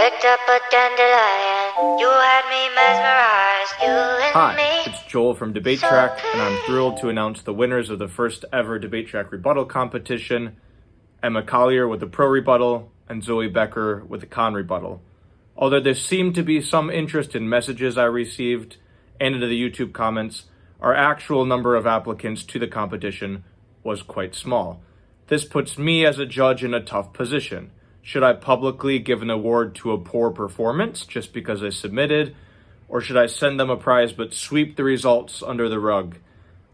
picked up a dandelion. You had me mesmerized, you and Hi, me. it's Joel from Debatetrack, and I'm thrilled to announce the winners of the first ever Debatetrack rebuttal competition: Emma Collier with the pro rebuttal and Zoe Becker with the con rebuttal. Although there seemed to be some interest in messages I received and into the YouTube comments, our actual number of applicants to the competition was quite small. This puts me as a judge in a tough position. Should I publicly give an award to a poor performance just because I submitted, or should I send them a prize but sweep the results under the rug?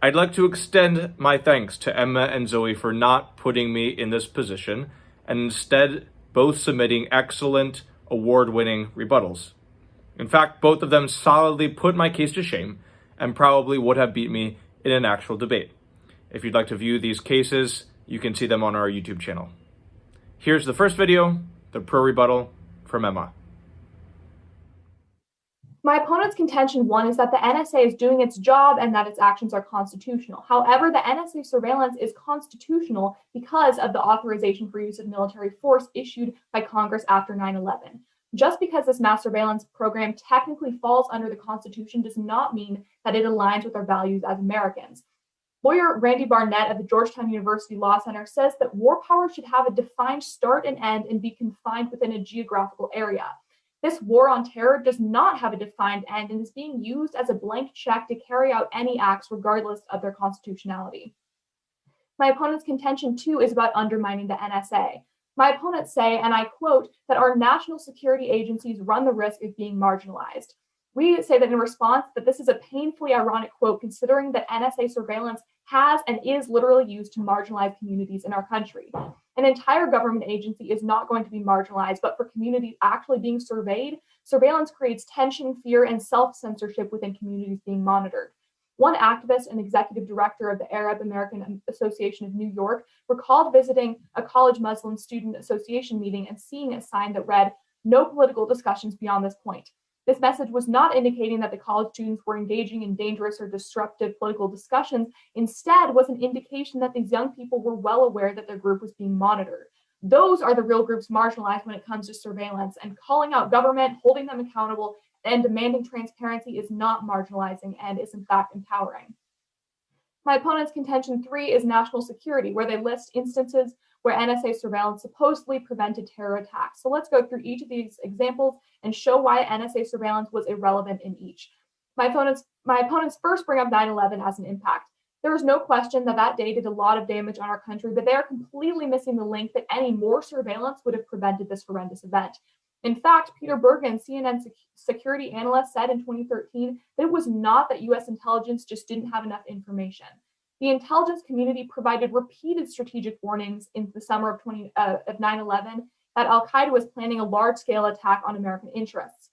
I'd like to extend my thanks to Emma and Zoe for not putting me in this position, and instead both submitting excellent, award-winning rebuttals. In fact, both of them solidly put my case to shame and probably would have beat me in an actual debate. If you'd like to view these cases, you can see them on our YouTube channel. Here's the first video, the pro rebuttal from Emma. My opponent's contention one is that the NSA is doing its job and that its actions are constitutional. However, the NSA surveillance is constitutional because of the authorization for use of military force issued by Congress after 9/11. Just because this mass surveillance program technically falls under the Constitution does not mean that it aligns with our values as Americans. Lawyer Randy Barnett of the Georgetown University Law Center says that war powers should have a defined start and end and be confined within a geographical area. This war on terror does not have a defined end and is being used as a blank check to carry out any acts regardless of their constitutionality. My opponent's contention two is about undermining the NSA. My opponents say, and I quote, that our national security agencies run the risk of being marginalized. We say that in response that this is a painfully ironic quote considering that NSA surveillance has and is literally used to marginalize communities in our country. An entire government agency is not going to be marginalized, but for communities actually being surveyed, surveillance creates tension, fear, and self-censorship within communities being monitored. One activist and executive director of the Arab American Association of New York recalled visiting a college Muslim student association meeting and seeing a sign that read, "No political discussions beyond this point." This message was not indicating that the college students were engaging in dangerous or disruptive political discussions. Instead, was an indication that these young people were well aware that their group was being monitored. Those are the real groups marginalized when it comes to surveillance, and calling out government, holding them accountable, and demanding transparency is not marginalizing and is in fact empowering. My opponent's contention three is national security, where they list instances where NSA surveillance supposedly prevented terror attacks. So let's go through each of these examples and show why NSA surveillance was irrelevant in each. My opponents first bring up 9/11 as an impact. There is no question that that day did a lot of damage on our country, but they are completely missing the link that any more surveillance would have prevented this horrendous event. In fact, Peter Bergen, CNN security analyst, said in 2013 that it was not that US intelligence just didn't have enough information. The intelligence community provided repeated strategic warnings in the summer of 9/11 that al-Qaeda was planning a large-scale attack on American interests.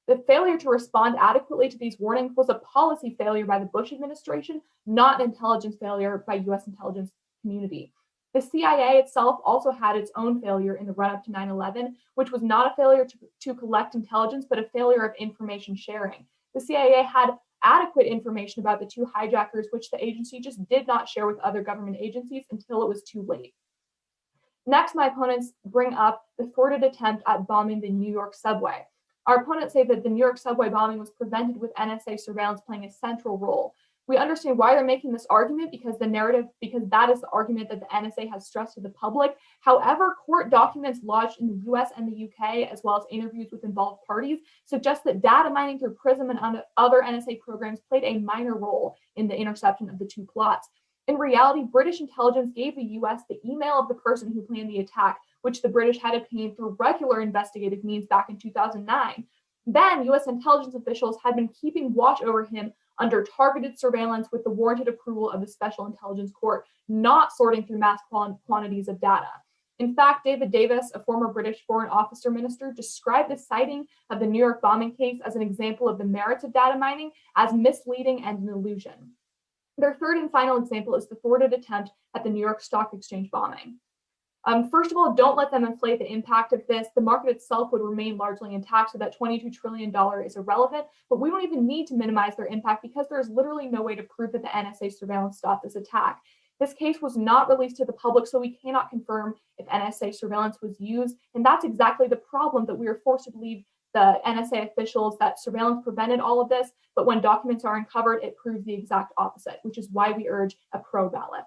The failure to respond adequately to these warnings was a policy failure by the Bush administration, not an intelligence failure by US intelligence community. The CIA itself also had its own failure in the run-up to 9/11, which was not a failure to collect intelligence, but a failure of information sharing. The CIA had adequate information about the two hijackers, which the agency just did not share with other government agencies until it was too late. Next, my opponents bring up the thwarted attempt at bombing the New York subway. Our opponents say that the New York subway bombing was prevented with NSA surveillance playing a central role. We understand why they're making this argument because that is the argument that the NSA has stressed to the public. However, court documents lodged in the US and the UK, as well as interviews with involved parties, suggest that data mining through PRISM and other NSA programs played a minor role in the interception of the two plots. In reality, British intelligence gave the US the email of the person who planned the attack, which the British had obtained through regular investigative means back in 2009. Then, US intelligence officials had been keeping watch over him under targeted surveillance with the warranted approval of the Special Intelligence Court, not sorting through mass quantities of data. In fact, David Davis, a former British Foreign Officer Minister, described the citing of the New York bombing case as an example of the merits of data mining as misleading and an illusion. Their third and final example is the thwarted attempt at the New York Stock Exchange bombing. First of all, don't let them inflate the impact of this. The market itself would remain largely intact, so that $22 trillion is irrelevant, but we don't even need to minimize their impact because there is literally no way to prove that the NSA surveillance stopped this attack. This case was not released to the public, so we cannot confirm if NSA surveillance was used. And that's exactly the problem, that we are forced to believe the NSA officials that surveillance prevented all of this. But when documents are uncovered, it proves the exact opposite, which is why we urge a pro ballot.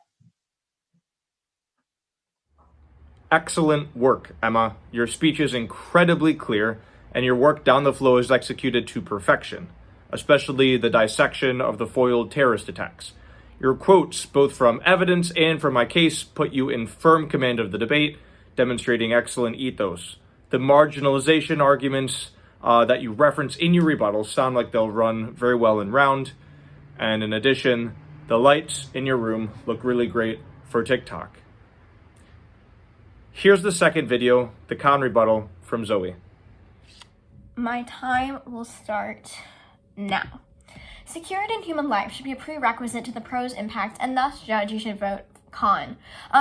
Excellent work, Emma. Your speech is incredibly clear, and your work down the flow is executed to perfection, especially the dissection of the foiled terrorist attacks. Your quotes, both from evidence and from my case, put you in firm command of the debate, demonstrating excellent ethos. The marginalization arguments that you reference in your rebuttal sound like they'll run very well in round. And in addition, the lights in your room look really great for TikTok. Here's the second video, the con rebuttal from Zoe. My time will start now. Security in human life should be a prerequisite to the pro's impact, and thus, Judge, you should vote con.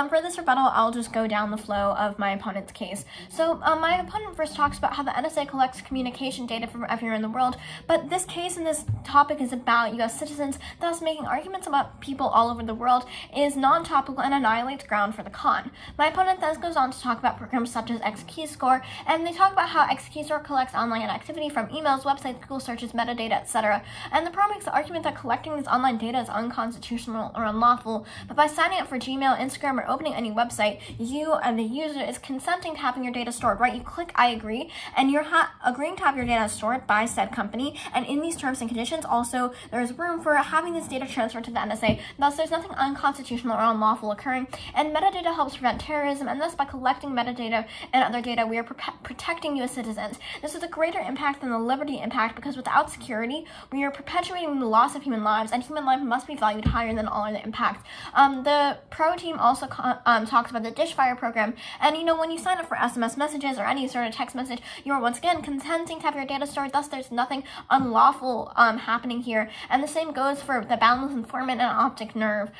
For this rebuttal, I'll just go down the flow of my opponent's case. So my opponent first talks about how the NSA collects communication data from everywhere in the world, but this case and this topic is about U.S. citizens, thus making arguments about people all over the world is non-topical and annihilates ground for the con. My opponent then goes on to talk about programs such as XKeyscore, and they talk about how XKeyscore collects online activity from emails, websites, Google searches, metadata, etc. And the pro makes the argument that collecting this online data is unconstitutional or unlawful, but by signing up for Gmail, Instagram, or opening any website, you and the user is consenting to having your data stored, right? You click I agree, and you're agreeing to have your data stored by said company, and in these terms and conditions, also, there's room for having this data transferred to the NSA, thus there's nothing unconstitutional or unlawful occurring, and metadata helps prevent terrorism, and thus by collecting metadata and other data, we are protecting U.S. citizens. This is a greater impact than the liberty impact, because without security, we are perpetuating the loss of human lives, and human life must be valued higher than all other impacts. The pro team also talks about the Dishfire program, and when you sign up for SMS messages or any sort of text message, you are once again consenting to have your data stored, thus there's nothing unlawful happening here, and the same goes for the boundless informant and optic nerve.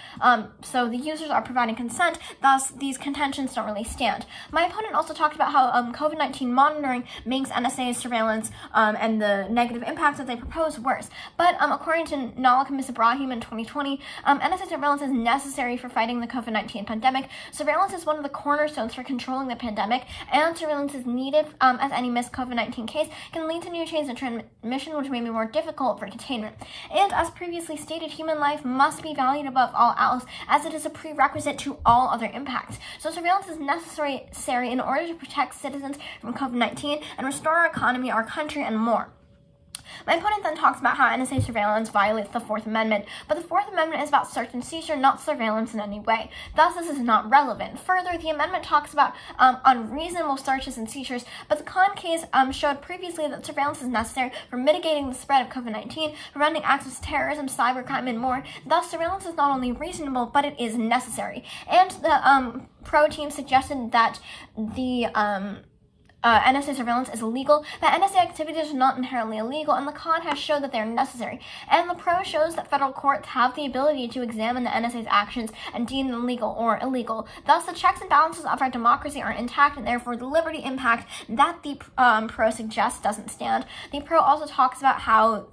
So the users are providing consent, thus these contentions don't really stand. My opponent also talked about how COVID-19 monitoring makes NSA surveillance and the negative impacts that they propose worse, but according to Nalak and Ms. Ibrahim in 2020, NSA surveillance is necessary for fighting the COVID-19 pandemic. Surveillance is one of the cornerstones for controlling the pandemic, and surveillance is needed as any missed COVID-19 case can lead to new chains of transmission, which may be more difficult for containment. And as previously stated, human life must be valued above all else, as it is a prerequisite to all other impacts. So surveillance is necessary in order to protect citizens from COVID-19 and restore our economy, our country, and more. My opponent then talks about how NSA surveillance violates the Fourth Amendment, but the Fourth Amendment is about search and seizure, not surveillance in any way. Thus, this is not relevant. Further, the amendment talks about unreasonable searches and seizures, but the con case showed previously that surveillance is necessary for mitigating the spread of COVID-19, preventing acts of terrorism, cybercrime, and more. Thus, surveillance is not only reasonable, but it is necessary. And the pro team suggested that the NSA surveillance is illegal, that NSA activities are not inherently illegal, and the con has showed that they are necessary. And the pro shows that federal courts have the ability to examine the NSA's actions and deem them legal or illegal. Thus, the checks and balances of our democracy are intact, and therefore the liberty impact that the pro suggests doesn't stand. The pro also talks about how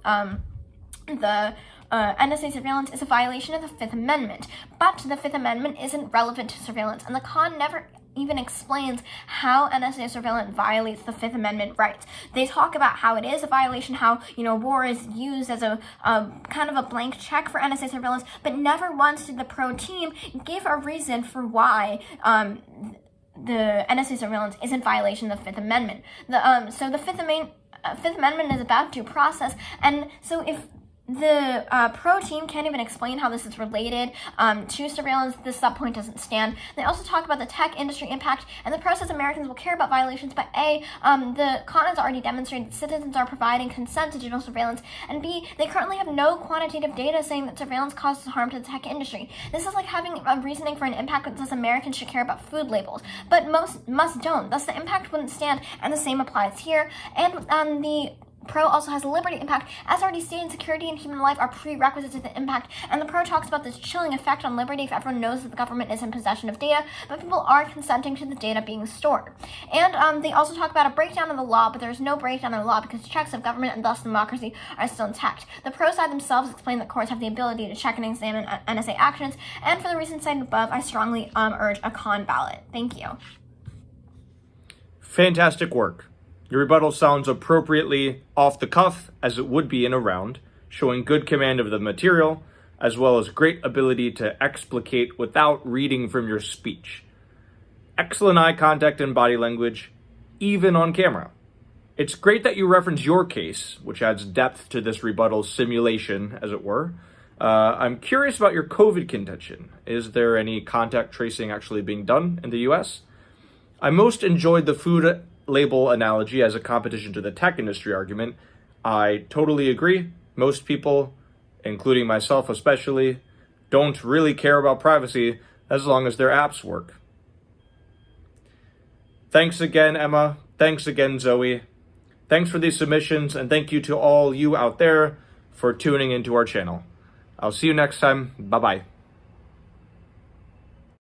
the NSA surveillance is a violation of the Fifth Amendment, but the Fifth Amendment isn't relevant to surveillance, and the con never even explains how NSA surveillance violates the Fifth Amendment rights. They talk about how it is a violation, how, war is used as a kind of a blank check for NSA surveillance, but never once did the pro team give a reason for why the NSA surveillance is in violation of the Fifth Amendment. So the Fifth Amendment is about due process, and so if the pro team can't even explain how this is related to surveillance, this subpoint doesn't stand. They also talk about the tech industry impact, and the pro says Americans will care about violations, but A, the con has already demonstrated citizens are providing consent to digital surveillance, and B, they currently have no quantitative data saying that surveillance causes harm to the tech industry. This is like having a reasoning for an impact that says Americans should care about food labels, but most don't. Thus, the impact wouldn't stand, and the same applies here. And the pro also has a liberty impact. As already stated, security and human life are prerequisites to the impact, and the pro talks about this chilling effect on liberty if everyone knows that the government is in possession of data, but people are consenting to the data being stored. And they also talk about a breakdown of the law, but there's no breakdown of the law because checks of government and thus democracy are still intact. The pro side themselves explain that courts have the ability to check and examine NSA actions, and for the reasons cited above, I strongly urge a con ballot. Thank you. Fantastic work. Your rebuttal sounds appropriately off the cuff, as it would be in a round, showing good command of the material, as well as great ability to explicate without reading from your speech. Excellent eye contact and body language, even on camera. It's great that you reference your case, which adds depth to this rebuttal simulation, as it were. I'm curious about your COVID contention. Is there any contact tracing actually being done in the US? I most enjoyed the food label analogy as a competition to the tech industry argument. I totally agree. Most people, including myself especially, don't really care about privacy as long as their apps work. Thanks again, Emma. Thanks again, Zoe. Thanks for these submissions, and thank you to all you out there for tuning into our channel. I'll see you next time. Bye-bye.